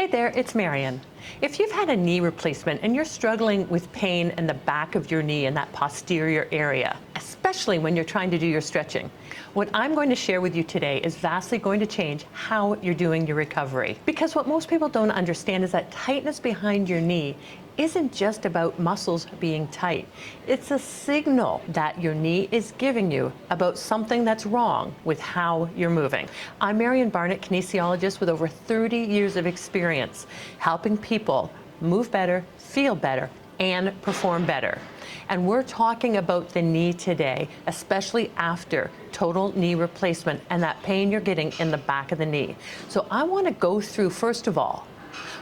Hey there, it's Marion. If you've had a knee replacement and you're struggling with pain in the back of your knee in that posterior area, especially when you're trying to do your stretching, what I'm going to share with you today is vastly going to change how you're doing your recovery. Because what most people don't understand is that tightness behind your knee isn't just about muscles being tight. It's a signal that your knee is giving you about something that's wrong with how you're moving. I'm Marion Barnett, kinesiologist with over 30 years of experience helping people move better, feel better, and perform better. And we're talking about the knee today, especially after total knee replacement and that pain you're getting in the back of the knee. So I want to go through, first of all,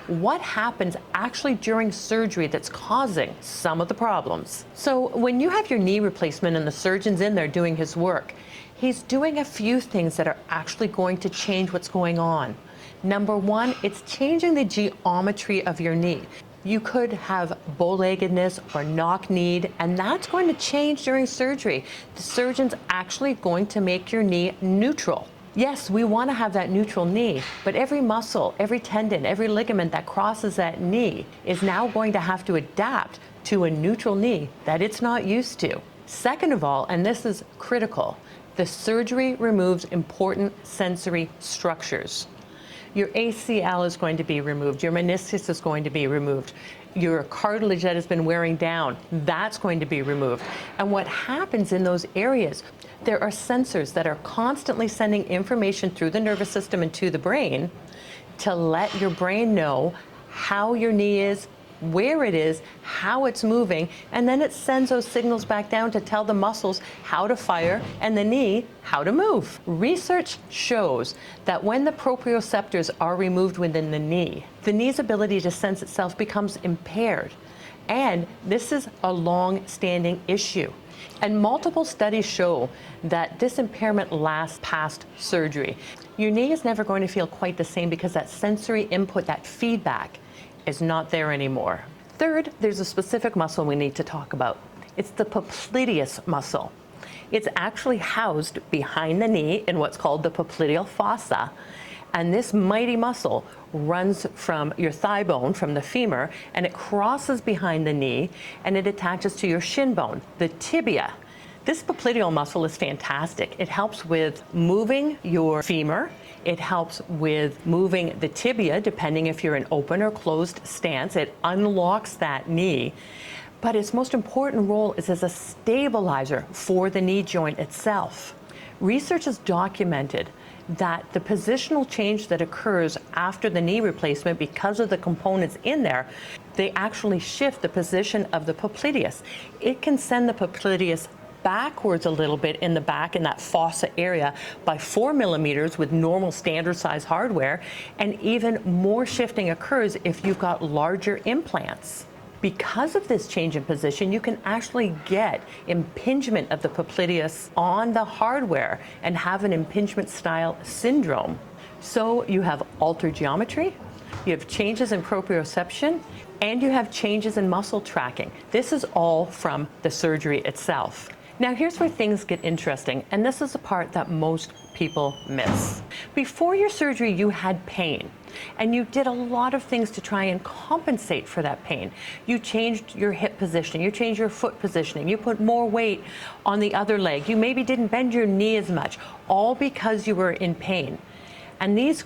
what happens actually during surgery that's causing some of the problems. So when you have your knee replacement and the surgeon's in there doing his work, he's doing a few things that are actually going to change what's going on. Number one, it's changing the geometry of your knee. You could have bow-leggedness or knock-kneed, and that's going to change during surgery. The surgeon's actually going to make your knee neutral. Yes, we want to have that neutral knee, but every muscle, every tendon, every ligament that crosses that knee is now going to have to adapt to a neutral knee that it's not used to. Second of all, and this is critical, the surgery removes important sensory structures. Your ACL is going to be removed, your meniscus is going to be removed, your cartilage that has been wearing down, that's going to be removed. And what happens in those areas, there are sensors that are constantly sending information through the nervous system and to the brain to let your brain know how your knee is, where it is, how it's moving, and then it sends those signals back down to tell the muscles how to fire and the knee how to move. Research shows that when the proprioceptors are removed within the knee's ability to sense itself becomes impaired. And this is a long-standing issue. And multiple studies show that this impairment lasts past surgery. Your knee is never going to feel quite the same because that sensory input, that feedback, is not there anymore. Third, there's a specific muscle we need to talk about. It's the popliteus muscle. It's actually housed behind the knee in what's called the popliteal fossa. And this mighty muscle runs from your thigh bone, from the femur, and it crosses behind the knee and it attaches to your shin bone, the tibia. This popliteal muscle is fantastic. It helps with moving your femur. It helps with moving the tibia, depending if you're in open or closed stance. It unlocks that knee. But its most important role is as a stabilizer for the knee joint itself. Research has documented that the positional change that occurs after the knee replacement, because of the components in there, they actually shift the position of the popliteus. It can send the popliteus backwards a little bit in the back in that fossa area by 4 millimeters with normal standard size hardware, and even more shifting occurs if you've got larger implants. Because of this change in position, you can actually get impingement of the popliteus on the hardware and have an impingement style syndrome. So you have altered geometry, you have changes in proprioception, and you have changes in muscle tracking. This is all from the surgery itself. Now here's where things get interesting, and this is the part that most people miss. Before your surgery, you had pain, and you did a lot of things to try and compensate for that pain. You changed your hip positioning, you changed your foot positioning, you put more weight on the other leg, you maybe didn't bend your knee as much, all because you were in pain. And these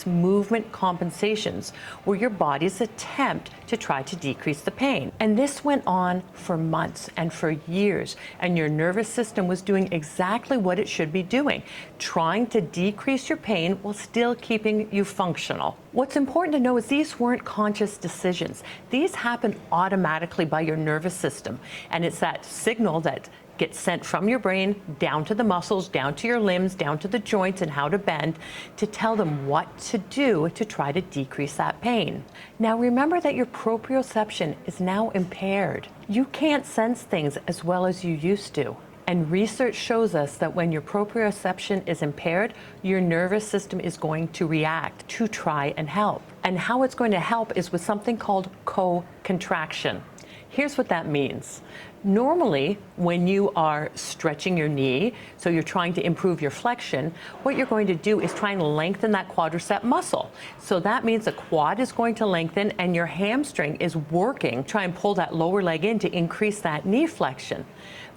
movement compensations were your body's attempt to try to decrease the pain. And this went on for months and for years, and your nervous system was doing exactly what it should be doing, trying to decrease your pain while still keeping you functional. What's important to know is these weren't conscious decisions. These happen automatically by your nervous system, and it's that signal that gets sent from your brain down to the muscles, down to your limbs, down to the joints and how to bend to tell them what to do to try to decrease that pain. Now remember that your proprioception is now impaired. You can't sense things as well as you used to. And research shows us that when your proprioception is impaired, your nervous system is going to react to try and help. And how it's going to help is with something called co-contraction. Here's what that means. Normally, when you are stretching your knee, so you're trying to improve your flexion, what you're going to do is try and lengthen that quadricep muscle. So that means the quad is going to lengthen and your hamstring is working, try and pull that lower leg in to increase that knee flexion.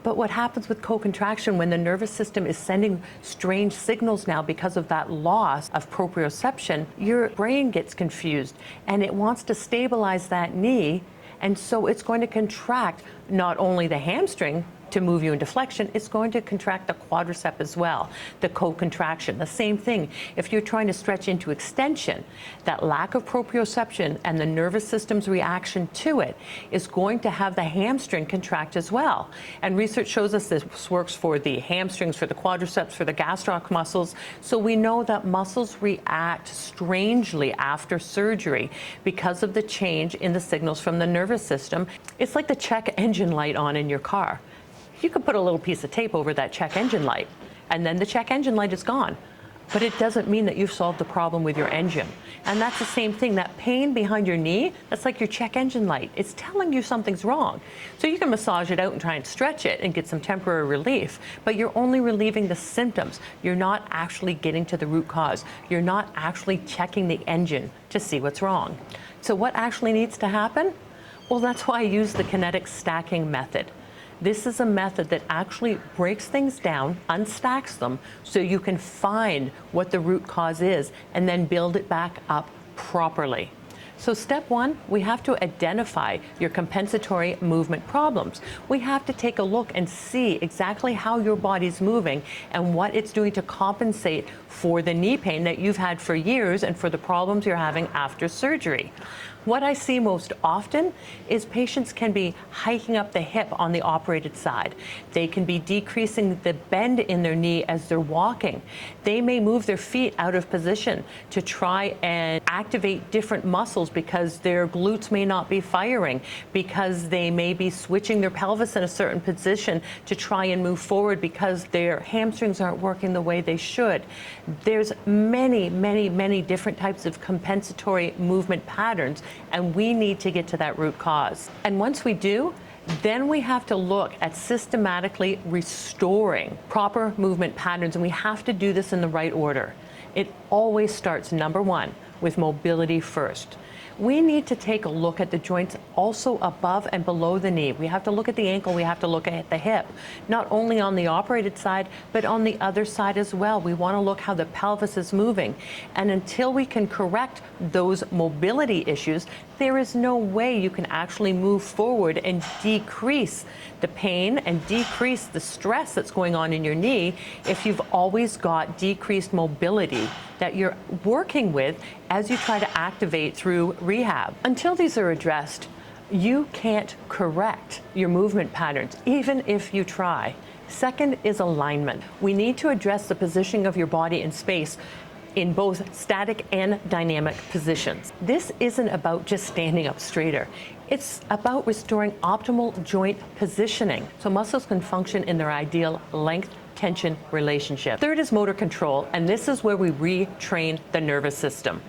But what happens with co-contraction when the nervous system is sending strange signals now because of that loss of proprioception, your brain gets confused and it wants to stabilize that knee, and so it's going to contract not only the hamstring to move you into flexion, it's going to contract the quadricep as well, the co-contraction. The same thing, if you're trying to stretch into extension, that lack of proprioception and the nervous system's reaction to it is going to have the hamstring contract as well. And research shows us this works for the hamstrings, for the quadriceps, for the gastroc muscles. So we know that muscles react strangely after surgery because of the change in the signals from the nervous system. It's like the check engine light on in your car. You could put a little piece of tape over that check engine light, and then the check engine light is gone. But it doesn't mean that you've solved the problem with your engine. And that's the same thing, that pain behind your knee, that's like your check engine light. It's telling you something's wrong. So you can massage it out and try and stretch it and get some temporary relief, but you're only relieving the symptoms. You're not actually getting to the root cause. You're not actually checking the engine to see what's wrong. So what actually needs to happen? Well, that's why I use the Kinetic Stacking Method. This is a method that actually breaks things down, unstacks them, so you can find what the root cause is and then build it back up properly. So step one, we have to identify your compensatory movement problems. We have to take a look and see exactly how your body's moving and what it's doing to compensate for the knee pain that you've had for years and for the problems you're having after surgery. What I see most often is patients can be hiking up the hip on the operated side. They can be decreasing the bend in their knee as they're walking. They may move their feet out of position to try and activate different muscles because their glutes may not be firing, because they may be switching their pelvis in a certain position to try and move forward because their hamstrings aren't working the way they should. There's many different types of compensatory movement patterns, and we need to get to that root cause. And once we do, then we have to look at systematically restoring proper movement patterns, and we have to do this in the right order. It always starts, number one, with mobility first. We need to take a look at the joints also above and below the knee. We have to look at the ankle, we have to look at the hip, not only on the operated side, but on the other side as well. We want to look how the pelvis is moving. And until we can correct those mobility issues, there is no way you can actually move forward and decrease the pain and decrease the stress that's going on in your knee if you've always got decreased mobility that you're working with as you try to activate through rehab. Until these are addressed, you can't correct your movement patterns, even if you try. Second is alignment. We need to address the positioning of your body in space in both static and dynamic positions. This isn't about just standing up straighter. It's about restoring optimal joint positioning so muscles can function in their ideal length tension relationship. Third is motor control, and this is where we retrain the nervous system.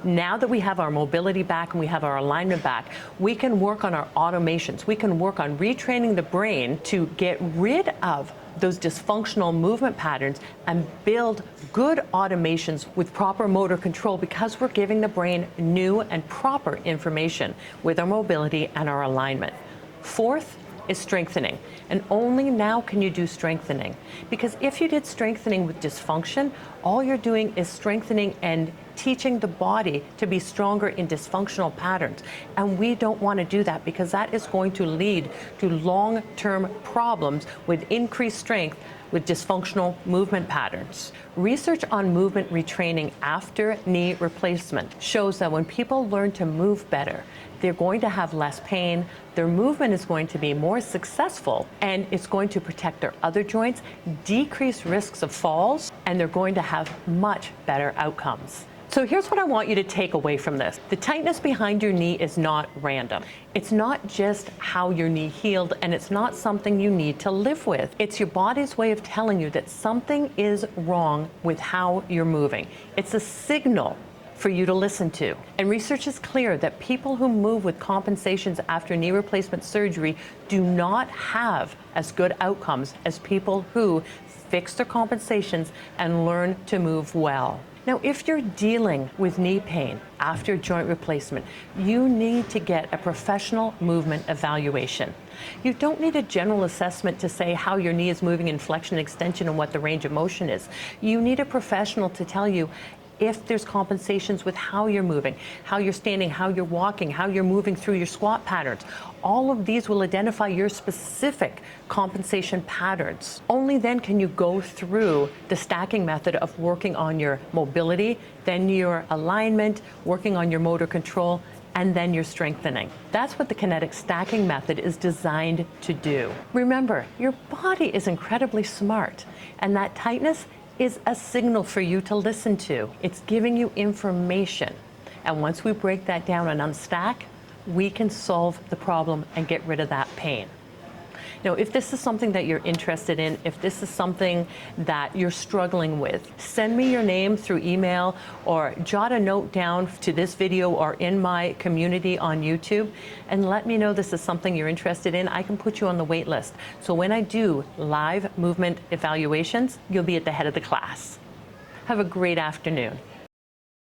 Now that we have our mobility back and we have our alignment back, we can work on our automations. We can work on retraining the brain to get rid of those dysfunctional movement patterns and build good automations with proper motor control, because we're giving the brain new and proper information with our mobility and our alignment. Fourth is strengthening, and only now can you do strengthening, because if you did strengthening with dysfunction, all you're doing is strengthening and teaching the body to be stronger in dysfunctional patterns. And we don't want to do that, because that is going to lead to long-term problems with increased strength with dysfunctional movement patterns. Research on movement retraining after knee replacement shows that when people learn to move better, they're going to have less pain, their movement is going to be more successful, and it's going to protect their other joints, decrease risks of falls, and they're going to have much better outcomes. So here's what I want you to take away from this. The tightness behind your knee is not random. It's not just how your knee healed, and it's not something you need to live with. It's your body's way of telling you that something is wrong with how you're moving. It's a signal for you to listen to. And research is clear that people who move with compensations after knee replacement surgery do not have as good outcomes as people who fix their compensations and learn to move well. Now, if you're dealing with knee pain after joint replacement, you need to get a professional movement evaluation. You don't need a general assessment to say how your knee is moving in flexion, extension, and what the range of motion is. You need a professional to tell you if there's compensations with how you're moving, how you're standing, how you're walking, how you're moving through your squat patterns. All of these will identify your specific compensation patterns. Only then can you go through the stacking method of working on your mobility, then your alignment, working on your motor control, and then your strengthening. That's what the kinetic stacking method is designed to do. Remember, your body is incredibly smart, and that tightness is a signal for you to listen to. It's giving you information. And once we break that down and unstack, we can solve the problem and get rid of that pain. Now, if this is something that you're interested in, if this is something that you're struggling with, send me your name through email or jot a note down to this video or in my community on YouTube and let me know this is something you're interested in. I can put you on the wait list. So when I do live movement evaluations, you'll be at the head of the class. Have a great afternoon.